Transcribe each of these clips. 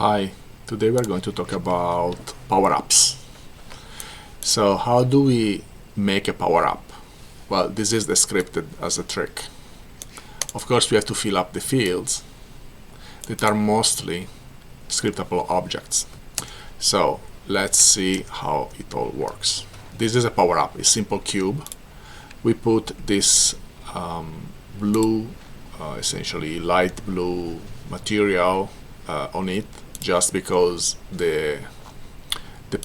Hi, today we're going to talk about power-ups. So how do we make a power-up? Well, this is described as a trick. Of course, we have to fill up the fields that are mostly scriptable objects. So let's see how it all works. This is a power-up, a simple cube. We put this blue, essentially light blue material on it, just because the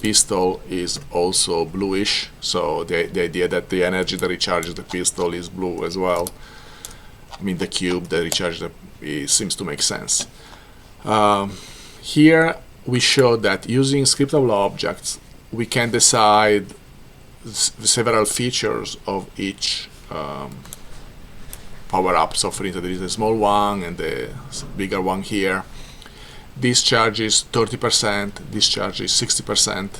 pistol is also bluish, so the idea that the energy that recharges the pistol is blue as well. I mean, the cube that recharges it seems to make sense. Here we show that using scriptable objects we can decide several features of each power-up. So for instance, there is a small one and the bigger one here. This charge is 30%, this charge is 60%.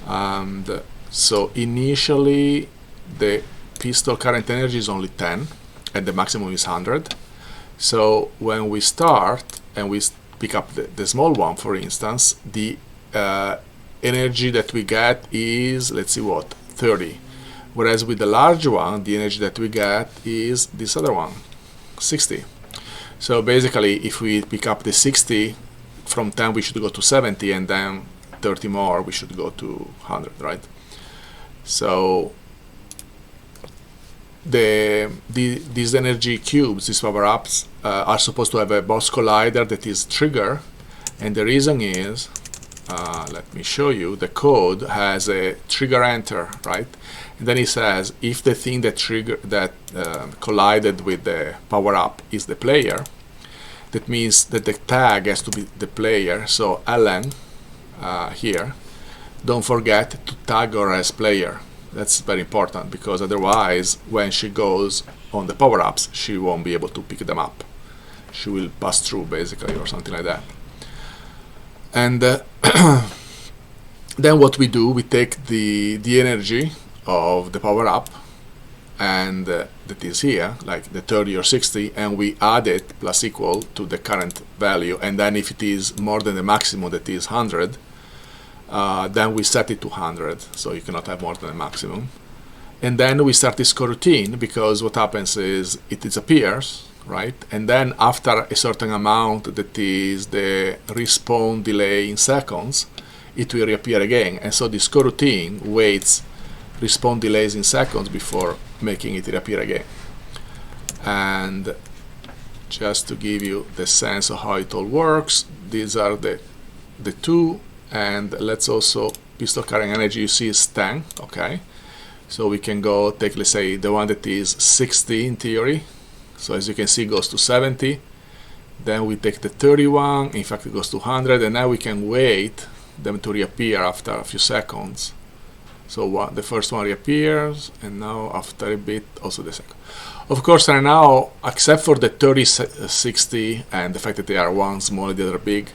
And so initially the pistol current energy is only 10 and the maximum is 100. So when we start and we pick up the small one, for instance, the energy that we get is, let's see what, 30. Whereas with the large one, the energy that we get is this other one, 60. So basically, if we pick up the 60, from 10 we should go to 70, and then 30 more we should go to 100, right? So these energy cubes, these power-ups, are supposed to have a boss collider that is trigger, and the reason is, let me show you, the code has a trigger enter, right? And then it says if the thing that collided with the power-up is the player, that means that the tag has to be the player. So Ellen here, don't forget to tag her as player. That's very important, because otherwise when she goes on the power-ups she won't be able to pick them up. She will pass through basically, or something like that. And then what we do, we take the energy of the power-up, and that is here, like the 30 or 60, and we add it plus equal to the current value, and then if it is more than the maximum, that is 100, then we set it to 100, so you cannot have more than the maximum. And then we start this coroutine, because what happens is it disappears, right? And then after a certain amount, that is the respawn delay in seconds, it will reappear again. And so this coroutine waits respawn delays in seconds before making it reappear again. And just to give you the sense of how it all works, these are the two, and let's also, pistol carrying energy you see is 10, okay? So we can go take, let's say, the one that is 60 in theory. So as you can see, it goes to 70. Then we take the 31, in fact it goes to 100, and now we can wait them to reappear after a few seconds. So the first one reappears, and now after a bit also the second. Of course, right now, except for the 30, 60, and the fact that they are one small and the other big,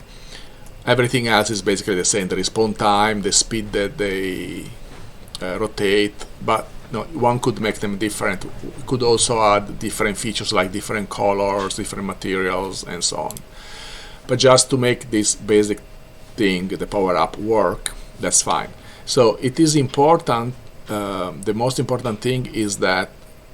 everything else is basically the same. The respawn time, the speed that they rotate, but no, one could make them different. We could also add different features like different colors, different materials, and so on. But just to make this basic thing, the power-up, work, that's fine. So it is important, the most important thing is that,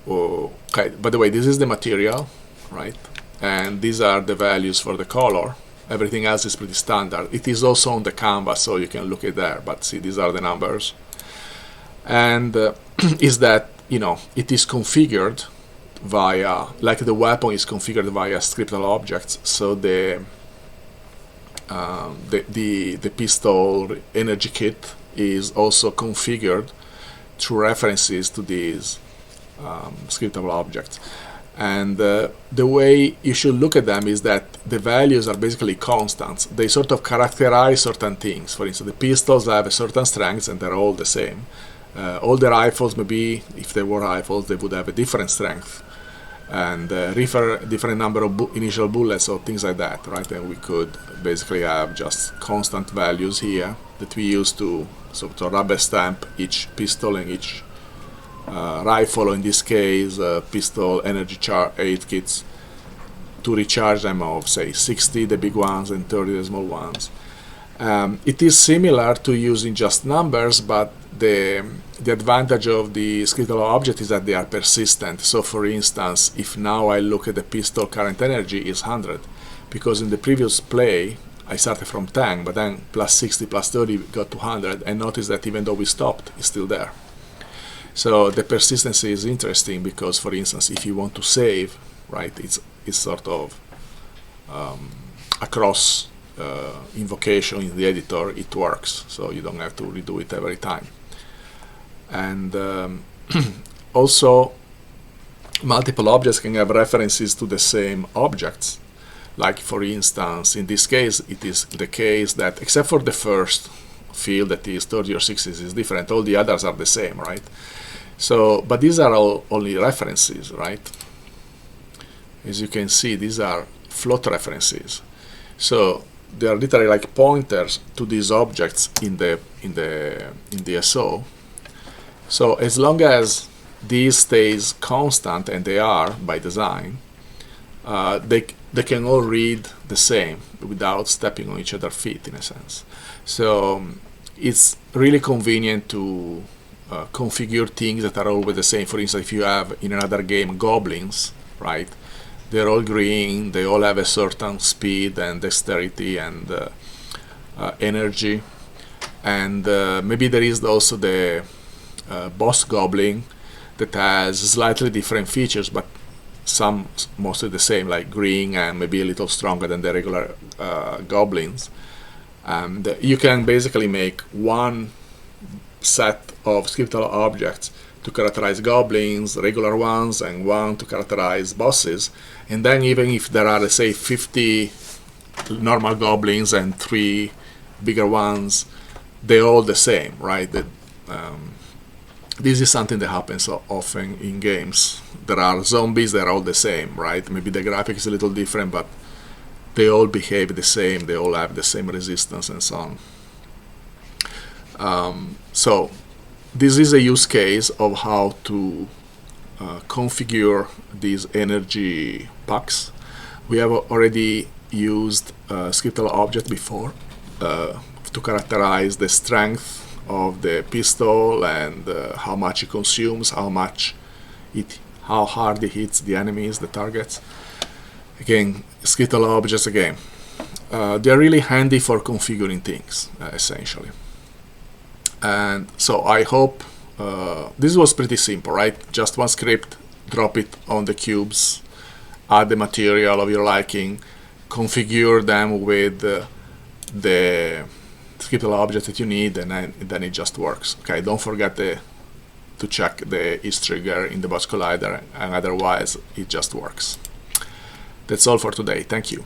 okay, by the way, this is the material, right? And these are the values for the color. Everything else is pretty standard. It is also on the canvas, so you can look at there, but see, these are the numbers. And is that, you know, it is configured via, like the weapon is configured via scriptable objects, so the pistol energy kit is also configured through references to these scriptable objects. And the way you should look at them is that the values are basically constants. They sort of characterize certain things. For instance, the pistols have a certain strength and they're all the same. All the rifles, maybe if they were rifles, they would have a different strength and different number of initial bullets or things like that, right? And we could basically have just constant values here that we use to sort of rubber stamp each pistol and each rifle, or in this case pistol energy charge 8 kits. to recharge them of, say, 60 the big ones and 30 the small ones. It is similar to using just numbers, but the advantage of the scriptable object is that they are persistent. So for instance, if now I look at the pistol current energy is 100, because in the previous play I started from 10, but then plus 60 plus 30 got to 100, and notice that even though we stopped, it's still there. So the persistency is interesting because, for instance, if you want to save, right, it's sort of across invocation in the editor, it works, so you don't have to redo it every time. And also, multiple objects can have references to the same objects. Like, for instance, in this case, it is the case that, except for the first field that is 30 or 60 is different, all the others are the same, right? So, but these are all only references, right? As you can see, these are float references. So they are literally like pointers to these objects in the SO. So as long as these stays constant, and they are by design, they can all read the same without stepping on each other's feet, in a sense. So it's really convenient to configure things that are always the same. For instance, if you have in another game goblins, right? They're all green, they all have a certain speed and dexterity and energy. And maybe there is also the boss goblin that has slightly different features, but some mostly the same, like green and maybe a little stronger than the regular goblins. And you can basically make one set of scriptable objects to characterize goblins, regular ones, and one to characterize bosses. And then even if there are, let's say, 50 normal goblins and 3 bigger ones, they're all the same, right? This is something that happens so often in games. There are zombies, they're all the same, right? Maybe the graphic is a little different, but they all behave the same, they all have the same resistance and so on. So this is a use case of how to configure these energy packs. We have already used scriptable object before to characterize the strength of the pistol and how much it consumes, how hard it hits the enemies, the targets. Again, scriptable objects again. They're really handy for configuring things, essentially. And so I hope this was pretty simple, right? Just one script, drop it on the cubes, add the material of your liking, configure them with the scriptable object that you need, and then it just works. Okay, don't forget to check the is trigger in the boss collider, and otherwise it just works. That's all for today. Thank you.